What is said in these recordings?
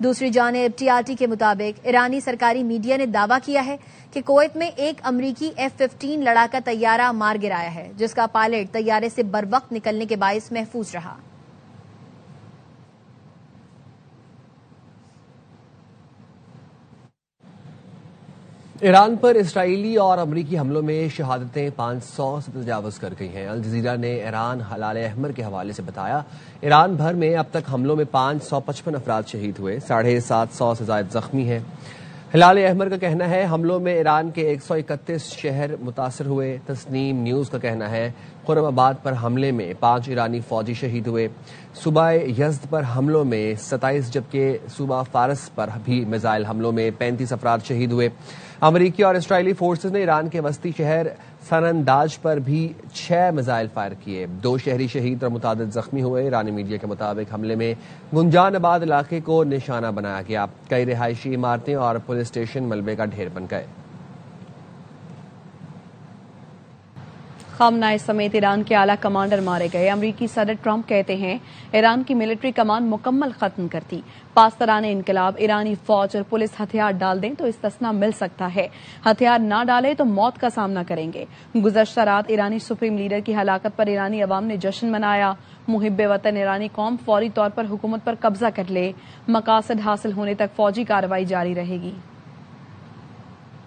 دوسری جانب TRT کے مطابق ایرانی سرکاری میڈیا نے دعویٰ کیا ہے کہ کویت میں ایک امریکی F-15 لڑاکا طیارہ مار گرایا ہے، جس کا پائلٹ طیارے سے بروقت نکلنے کے باعث محفوظ رہا۔ ایران پر اسرائیلی اور امریکی حملوں میں شہادتیں 500 سے تجاوز کر گئی ہیں۔ الجزیرہ نے ایران ہلال احمر کے حوالے سے بتایا ایران بھر میں اب تک حملوں میں 555 افراد شہید ہوئے، 750 سے زائد زخمی ہیں۔ ہلال احمر کا کہنا ہے حملوں میں ایران کے 131 شہر متاثر ہوئے۔ تسنیم نیوز کا کہنا ہے خرم آباد پر حملے میں 5 ایرانی فوجی شہید ہوئے۔ صوبہ یزد پر حملوں میں 27 جبکہ صوبہ فارس پر بھی میزائل حملوں میں 35 افراد شہید ہوئے۔ امریکی اور اسرائیلی فورسز نے ایران کے وسطی شہر سننداج پر بھی 6 میزائل فائر کیے، 2 شہری شہید اور متعدد زخمی ہوئے۔ ایرانی میڈیا کے مطابق حملے میں گنجان آباد علاقے کو نشانہ بنایا گیا، کئی رہائشی عمارتیں اور پولیس اسٹیشن ملبے کا ڈھیر بن گئے۔ خامنہ ای سمیت ایران کے اعلیٰ کمانڈر مارے گئے۔ امریکی صدر ٹرمپ کہتے ہیں ایران کی ملٹری کمان مکمل ختم کر دی، پاسداران انقلاب ایرانی فوج اور پولیس ہتھیار ڈال دیں تو استثنا مل سکتا ہے، ہتھیار نہ ڈالے تو موت کا سامنا کریں گے۔ گزشتہ رات ایرانی سپریم لیڈر کی ہلاکت پر ایرانی عوام نے جشن منایا۔ محب وطن ایرانی قوم فوری طور پر حکومت پر قبضہ کر لے، مقاصد حاصل ہونے تک فوجی کارروائی جاری رہے گی۔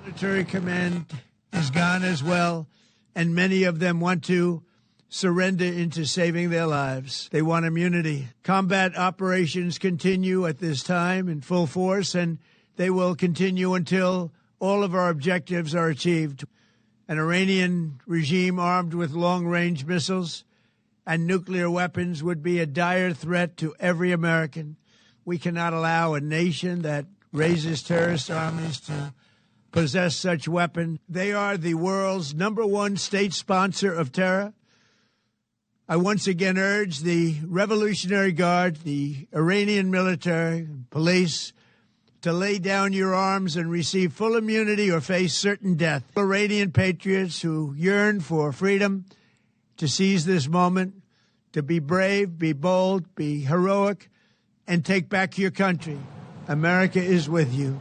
Military command is gone as well. And many of them want to surrender into saving their lives. They want immunity. Combat operations continue at this time in full force, and they will continue until all of our objectives are achieved. An Iranian regime armed with long-range missiles and nuclear weapons would be a dire threat to every American. We cannot allow a nation that raises terrorist armies to possess such weapon. They are the world's #1 state sponsor of terror. I once again urge the Revolutionary Guard, the Iranian military, police, to lay down your arms and receive full immunity or face certain death. Iranian patriots who yearn for freedom, to seize this moment, to be brave, be bold, be heroic, and take back your country. America is with you.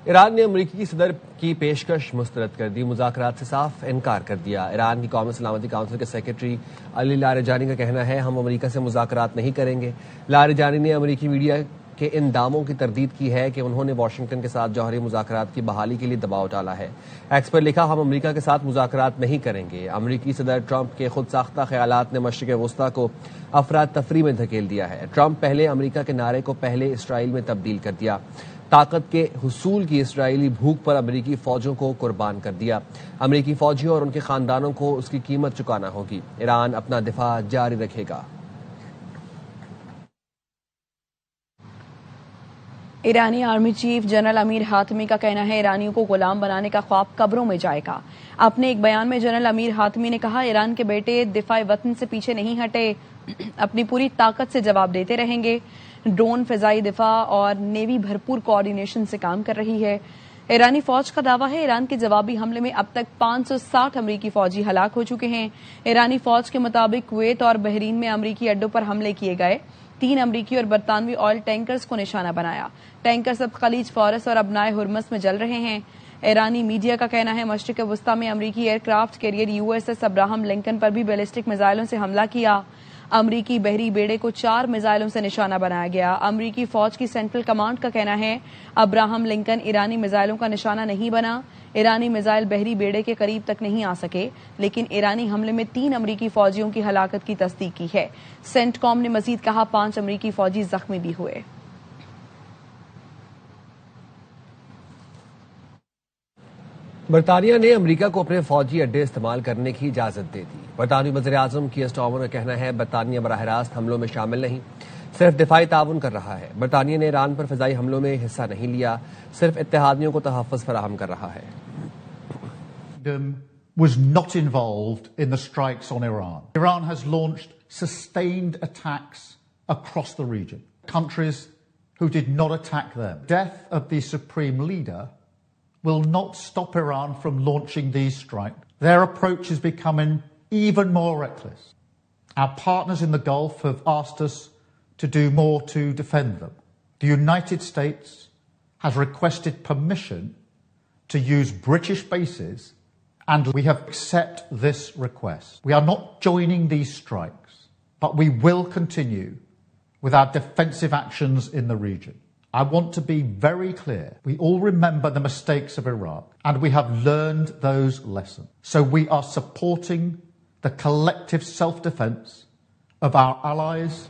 Iran نے امریکی کی صدر کی پیشکش مسترد کر دی، مذاکرات سے صاف انکار کر دیا۔ ایران کی قومی سلامتی کونسل کے سیکرٹری علی لاریجانی کا کہنا ہے ہم امریکہ سے مذاکرات نہیں کریں گے۔ لاریجانی نے امریکی میڈیا کے ان دعووں کی تردید کی ہے کہ انہوں نے واشنگٹن کے ساتھ جوہری مذاکرات کی بحالی کے لیے دباؤ ڈالا ہے۔ ایکس پر لکھا ہم امریکہ کے ساتھ مذاکرات نہیں کریں گے۔ امریکی صدر ٹرمپ کے خود ساختہ خیالات نے مشرق وسطی کو افراتفری میں دھکیل دیا ہے۔ ٹرمپ پہلے امریکہ کے نعرے کو پہلے اسرائیل میں تبدیل کر دیا، طاقت کے حصول کی اسرائیلی بھوک پر امریکی فوجوں کو قربان کر دیا۔ امریکی فوجیوں اور ان کے خاندانوں کو اس کی قیمت چکانا ہوگی۔ ایران اپنا دفاع جاری رکھے گا۔ ایرانی آرمی چیف جنرل امیر حاتمی کا کہنا ہے ایرانیوں کو غلام بنانے کا خواب قبروں میں جائے گا۔ اپنے ایک بیان میں جنرل امیر حاتمی نے کہا ایران کے بیٹے دفاع وطن سے پیچھے نہیں ہٹے، اپنی پوری طاقت سے جواب دیتے رہیں گے۔ ڈرون، فضائی دفاع اور نیوی بھرپور کوآرڈینیشن سے کام کر رہی ہے۔ ایرانی فوج کا دعویٰ ہے ایران کے جوابی حملے میں اب تک 560 امریکی فوجی ہلاک ہو چکے ہیں۔ ایرانی فوج کے مطابق کویت اور بحرین میں امریکی اڈوں پر حملے کیے گئے، 3 امریکی اور برطانوی آئل ٹینکرز کو نشانہ بنایا۔ ٹینکرز اب خلیج فارس اور ابنائے ہرمز میں جل رہے ہیں۔ ایرانی میڈیا کا کہنا ہے مشرق وسطی میں امریکی aircraft carrier USS Abraham Lincoln پر بھی بیلسٹک میزائلوں سے حملہ کیا۔ امریکی بحری بیڑے کو 4 میزائلوں سے نشانہ بنایا گیا۔ امریکی فوج کی سینٹرل کمانڈ کا کہنا ہے ابراہم لنکن ایرانی میزائلوں کا نشانہ نہیں بنا، ایرانی میزائل بحری بیڑے کے قریب تک نہیں آ سکے، لیکن ایرانی حملے میں 3 امریکی فوجیوں کی ہلاکت کی تصدیق کی ہے۔ سینٹ کام نے مزید کہا 5 امریکی فوجی زخمی بھی ہوئے۔ برطانیہ نے امریکہ کو اپنے فوجی اڈے استعمال کرنے کی اجازت دے دی۔ برطانوی وزیر اعظم کیئر سٹارمر کا کہنا ہے برطانیہ براہ راست حملوں میں شامل نہیں، صرف دفاعی تعاون کر رہا ہے۔ برطانیہ نے ایران پر فضائی حملوں میں حصہ نہیں لیا، صرف اتحادیوں کو تحفظ فراہم کر رہا ہے۔ Was not involved in the strikes on Iran. Iran has launched sustained attacks across the region. Countries who did not attack them. Death of the supreme leader will not stop Iran from launching these strikes. Their approach is becoming even more reckless. Our partners in the Gulf have asked us to do more to defend them. The United States has requested permission to use British bases, and we have accepted this request. We are not joining these strikes, but we will continue with our defensive actions in the region. I want to be very clear. We all remember the mistakes of Iraq, and we have learned those lessons. So we are supporting the collective self-defense of our allies.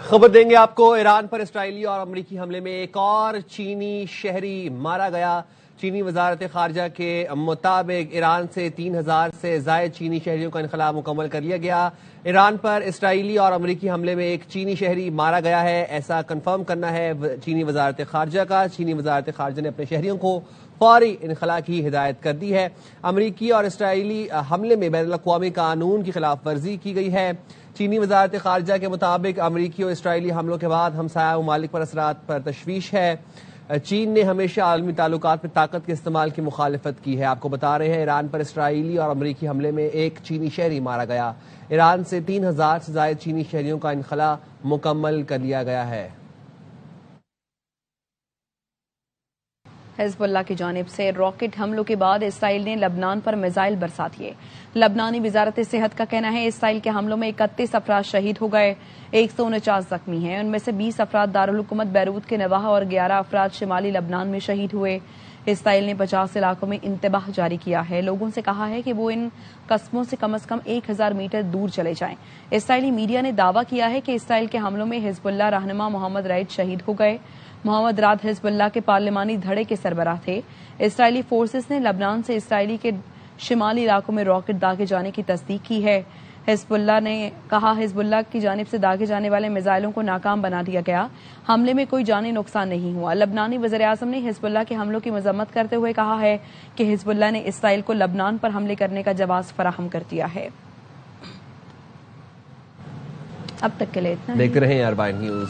خبر دیں گے آپ کو، ایران پر اسرائیلی اور امریکی حملے میں ایک اور چینی شہری مارا گیا۔ چینی وزارت خارجہ کے مطابق ایران سے 3000 سے زائد چینی شہریوں کا انخلاء مکمل کر لیا گیا۔ ایران پر اسرائیلی اور امریکی حملے میں ایک چینی شہری مارا گیا ہے، ایسا کنفرم کرنا ہے چینی وزارت خارجہ کا۔ چینی وزارت خارجہ نے اپنے شہریوں کو فوری انخلاء کی ہدایت کر دی ہے۔ امریکی اور اسرائیلی حملے میں بین الاقوامی قانون کی خلاف ورزی کی گئی ہے۔ چینی وزارت خارجہ کے مطابق امریکی اور اسرائیلی حملوں کے بعد ہمسایہ ممالک پر اثرات پر تشویش ہے۔ چین نے ہمیشہ عالمی تعلقات میں طاقت کے استعمال کی مخالفت کی ہے۔ آپ کو بتا رہے ہیں ایران پر اسرائیلی اور امریکی حملے میں ایک چینی شہری مارا گیا۔ ایران سے 3000 سے زائد چینی شہریوں کا انخلاء مکمل کر لیا گیا ہے۔ حزب اللہ کی جانب سے راکٹ حملوں کے بعد اسرائیل نے لبنان پر میزائل برسا دیے۔ لبنانی وزارت صحت کا کہنا ہے اسرائیل کے حملوں میں 31 افراد شہید ہو گئے، 149 زخمی ہیں، ان میں سے 20 افراد دارالحکومت بیروت کے نواح اور 11 افراد شمالی لبنان میں شہید ہوئے۔ اسرائیل نے 50 علاقوں میں انتباہ جاری کیا ہے، لوگوں سے کہا ہے کہ وہ ان قصبوں سے کم از کم 1000 میٹر دور چلے جائیں۔ اسرائیلی میڈیا نے دعویٰ کیا ہے کہ اسرائیل کے حملوں میں حزب اللہ رہنما محمد رائد شہید ہو گئے۔ محمد راد حزب اللہ کے پارلیمانی دھڑے کے سربراہ تھے۔ اسرائیلی فورسز نے لبنان سے اسرائیلی کے شمالی علاقوں میں راکٹ داغے جانے کی تصدیق کی ہے۔ حزب اللہ نے کہا حزب اللہ کی جانب سے داغے جانے والے میزائلوں کو ناکام بنا دیا گیا، حملے میں کوئی جانی نقصان نہیں ہوا۔ لبنانی وزیر اعظم نے حزب اللہ کے حملوں کی مذمت کرتے ہوئے کہا ہے کہ حزب اللہ نے اسرائیل کو لبنان پر حملے کرنے کا جواز فراہم کر دیا ہے۔ اب تک کے لیے اتنا ہی۔ دیکھتے رہیں R9 نیوز۔